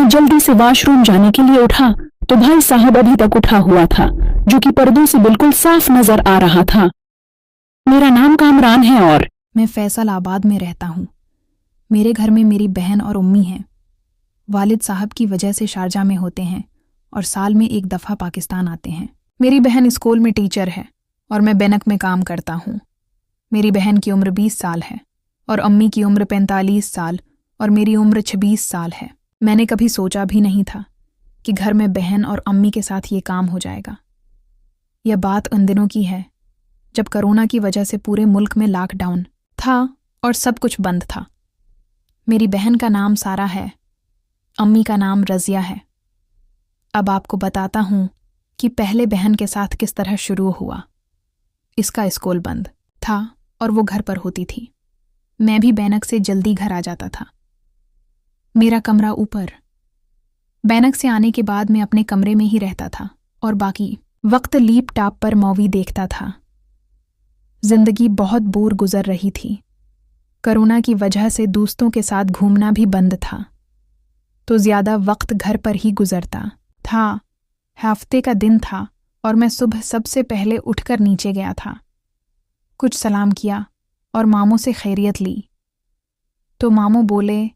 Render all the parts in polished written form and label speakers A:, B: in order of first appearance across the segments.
A: मैं जल्दी से वॉशरूम जाने के लिए उठा तो भाई साहब अभी तक उठा हुआ था, जो कि पर्दों से बिल्कुल साफ नजर आ रहा था। मेरा नाम कामरान है और
B: मैं फैसलाबाद में रहता हूँ। मेरे घर में मेरी बहन और उम्मी हैं। वालिद साहब की वजह से शारजा में होते हैं और साल में एक दफ़ा पाकिस्तान आते हैं। मेरी बहन स्कूल में टीचर है और मैं बैनक में काम करता हूँ। मेरी बहन की उम्र 20 साल है और अम्मी की उम्र 45 साल और मेरी उम्र 26 साल है। मैंने कभी सोचा भी नहीं था कि घर में बहन और अम्मी के साथ ये काम हो जाएगा। यह बात उन दिनों की है जब कोरोना की वजह से पूरे मुल्क में लॉकडाउन था और सब कुछ बंद था। मेरी बहन का नाम सारा है, अम्मी का नाम रज़िया है। अब आपको बताता हूँ कि पहले बहन के साथ किस तरह शुरू हुआ। इसका स्कूल बंद था और वो घर पर होती थी। मैं भी बैनक से जल्दी घर आ जाता था। मेरा कमरा ऊपर। बैनक से आने के बाद मैं अपने कमरे में ही रहता था और बाकी वक्त लैपटॉप पर मूवी देखता था। जिंदगी बहुत बोर गुजर रही थी। कोरोना की वजह से दोस्तों के साथ घूमना भी बंद था, तो ज़्यादा वक्त घर पर ही गुजरता था। हफ्ते का दिन था और मैं सुबह सबसे पहले उठकर नीचे गया था। कुछ सलाम किया और मामू से खैरियत ली तो मामू बोले,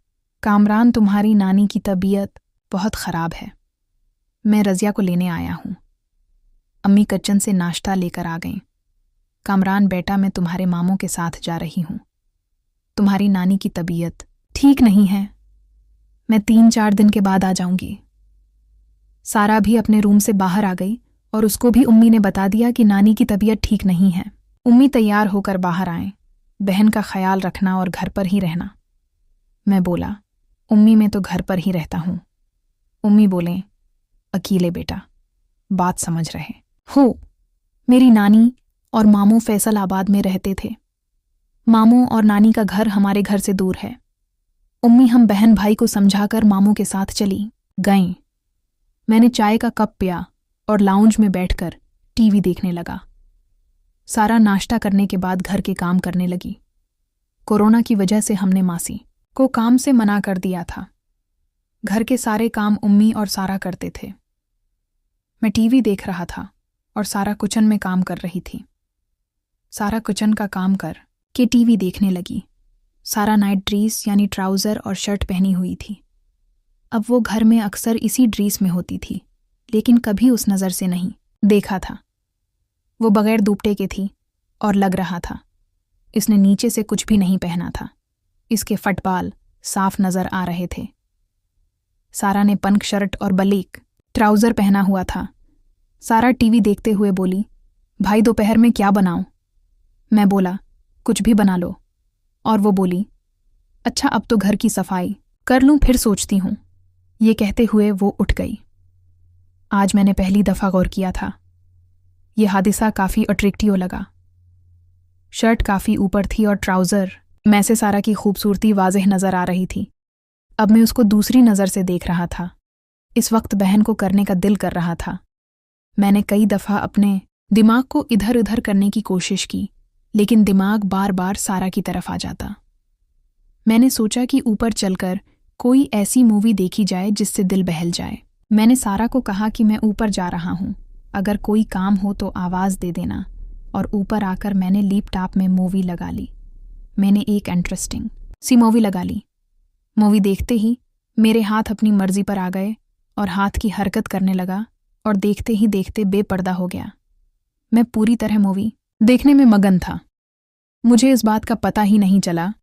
B: कामरान तुम्हारी नानी की तबीयत बहुत ख़राब है, मैं रज़िया को लेने आया हूँ। अम्मी किचन से नाश्ता लेकर आ गईं। कामरान बेटा, मैं तुम्हारे मामू के साथ जा रही हूँ। तुम्हारी नानी की तबीयत ठीक नहीं है, मैं 3-4 दिन के बाद आ जाऊंगी। सारा भी अपने रूम से बाहर आ गई और उसको भी उम्मी ने बता दिया कि नानी की तबीयत ठीक नहीं है। उम्मी तैयार होकर बाहर आए, बहन का ख्याल रखना और घर पर ही रहना। मैं बोला, उम्मी मैं तो घर पर ही रहता हूँ। उम्मी बोले, अकेले बेटा, बात समझ रहे हो। मेरी नानी और मामू फैसलाबाद में रहते थे। मामू और नानी का घर हमारे घर से दूर है। उम्मी हम बहन भाई को समझाकर मामू के साथ चली गईं। मैंने चाय का कप पिया और लाउंज में बैठकर टीवी देखने लगा। सारा नाश्ता करने के बाद घर के काम करने लगी। कोरोना की वजह से हमने मासी को काम से मना कर दिया था। घर के सारे काम उम्मी और सारा करते थे। मैं टीवी देख रहा था और सारा किचन में काम कर रही थी। सारा किचन का काम कर के टीवी देखने लगी। सारा नाइट ड्रेस यानी ट्राउज़र और शर्ट पहनी हुई थी। अब वो घर में अक्सर इसी ड्रेस में होती थी, लेकिन कभी उस नज़र से नहीं देखा था। वो बगैर दुपट्टे के थी और लग रहा था इसने नीचे से कुछ भी नहीं पहना था। इसके फटबाल साफ नज़र आ रहे थे। सारा ने पंक शर्ट और ब्लैक ट्राउज़र पहना हुआ था। सारा टीवी देखते हुए बोली, भाई दोपहर में क्या बनाऊं? मैं बोला, कुछ भी बना लो। और वो बोली, अच्छा अब तो घर की सफाई कर लूं, फिर सोचती हूं। ये कहते हुए वो उठ गई। आज मैंने पहली दफ़ा गौर किया था। ये हादिसा काफ़ी अट्रैक्टिव लगा। शर्ट काफ़ी ऊपर थी और ट्राउज़र में से सारा की खूबसूरती वाज़ेह नज़र आ रही थी। अब मैं उसको दूसरी नज़र से देख रहा था। इस वक्त बहन को करने का दिल कर रहा था। मैंने कई दफ़ा अपने दिमाग को इधर उधर करने की कोशिश की, लेकिन दिमाग बार बार सारा की तरफ आ जाता। मैंने सोचा कि ऊपर चलकर कोई ऐसी मूवी देखी जाए जिससे दिल बहल जाए। मैंने सारा को कहा कि मैं ऊपर जा रहा हूँ, अगर कोई काम हो तो आवाज़ दे देना। और ऊपर आकर मैंने लैपटॉप में मूवी लगा ली। मैंने एक इंटरेस्टिंग सी मूवी लगा ली। मूवी देखते ही मेरे हाथ अपनी मर्जी पर आ गए और हाथ की हरकत करने लगा और देखते ही देखते बेपर्दा हो गया। मैं पूरी तरह मूवी देखने में मगन था। मुझे इस बात का पता ही नहीं चला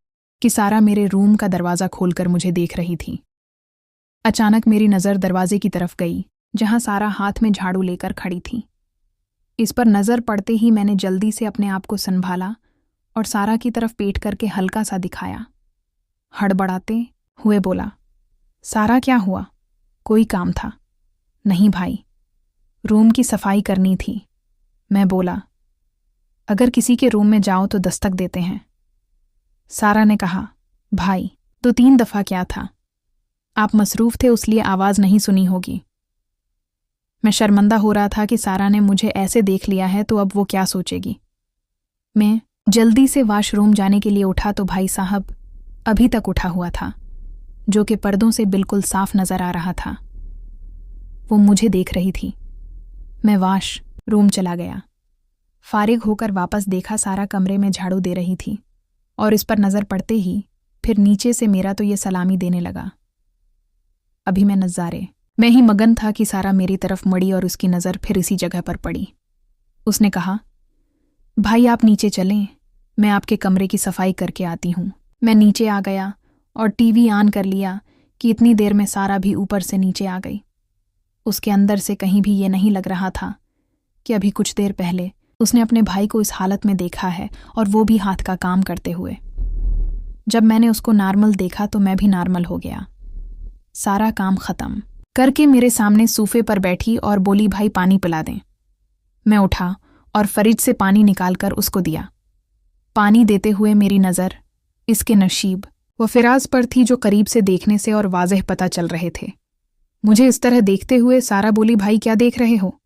B: कि सारा मेरे रूम का दरवाज़ा खोलकर मुझे देख रही थी। अचानक मेरी नज़र दरवाजे की तरफ गई, जहां सारा हाथ में झाड़ू लेकर खड़ी थी। इस पर नज़र पड़ते ही मैंने जल्दी से अपने आप को संभाला और सारा की तरफ पेट करके हल्का सा दिखाया। हड़बड़ाते हुए बोला, सारा क्या हुआ? कोई काम था? नहीं भाई, रूम की सफाई करनी थी। मैं बोला, अगर किसी के रूम में जाओ तो दस्तक देते हैं। सारा ने कहा, भाई 2-3 दफ़ा क्या था, आप मसरूफ़ थे इसलिए आवाज़ नहीं सुनी होगी। मैं शर्मिंदा हो रहा था कि सारा ने मुझे ऐसे देख लिया है तो अब वो क्या सोचेगी। मैं जल्दी से वॉशरूम जाने के लिए उठा तो भाई साहब अभी तक उठा हुआ था, जो कि पर्दों से बिल्कुल साफ नजर आ रहा था। वो मुझे देख रही थी। मैं वॉशरूम चला गया। फारिग होकर वापस देखा सारा कमरे में झाड़ू दे रही थी और इस पर नज़र पड़ते ही फिर नीचे से मेरा तो ये सलामी देने लगा। अभी मैं नज़ारे मैं ही मगन था कि सारा मेरी तरफ मुड़ी और उसकी नज़र फिर इसी जगह पर पड़ी। उसने कहा, भाई आप नीचे चलें, मैं आपके कमरे की सफाई करके आती हूँ। मैं नीचे आ गया और टीवी ऑन कर लिया कि इतनी देर में सारा भी ऊपर से नीचे आ गई। उसके अंदर से कहीं भी ये नहीं लग रहा था कि अभी कुछ देर पहले उसने अपने भाई को इस हालत में देखा है, और वो भी हाथ का काम करते हुए। जब मैंने उसको नॉर्मल देखा तो मैं भी नॉर्मल हो गया। सारा काम ख़त्म करके मेरे सामने सोफे पर बैठी और बोली, भाई पानी पिला दें। मैं उठा और फ्रिज से पानी निकालकर उसको दिया। पानी देते हुए मेरी नज़र इसके नशीब व फिराज पर थी, जो करीब से देखने से और वाज़ेह पता चल रहे थे। मुझे इस तरह देखते हुए सारा बोली, भाई क्या देख रहे हो?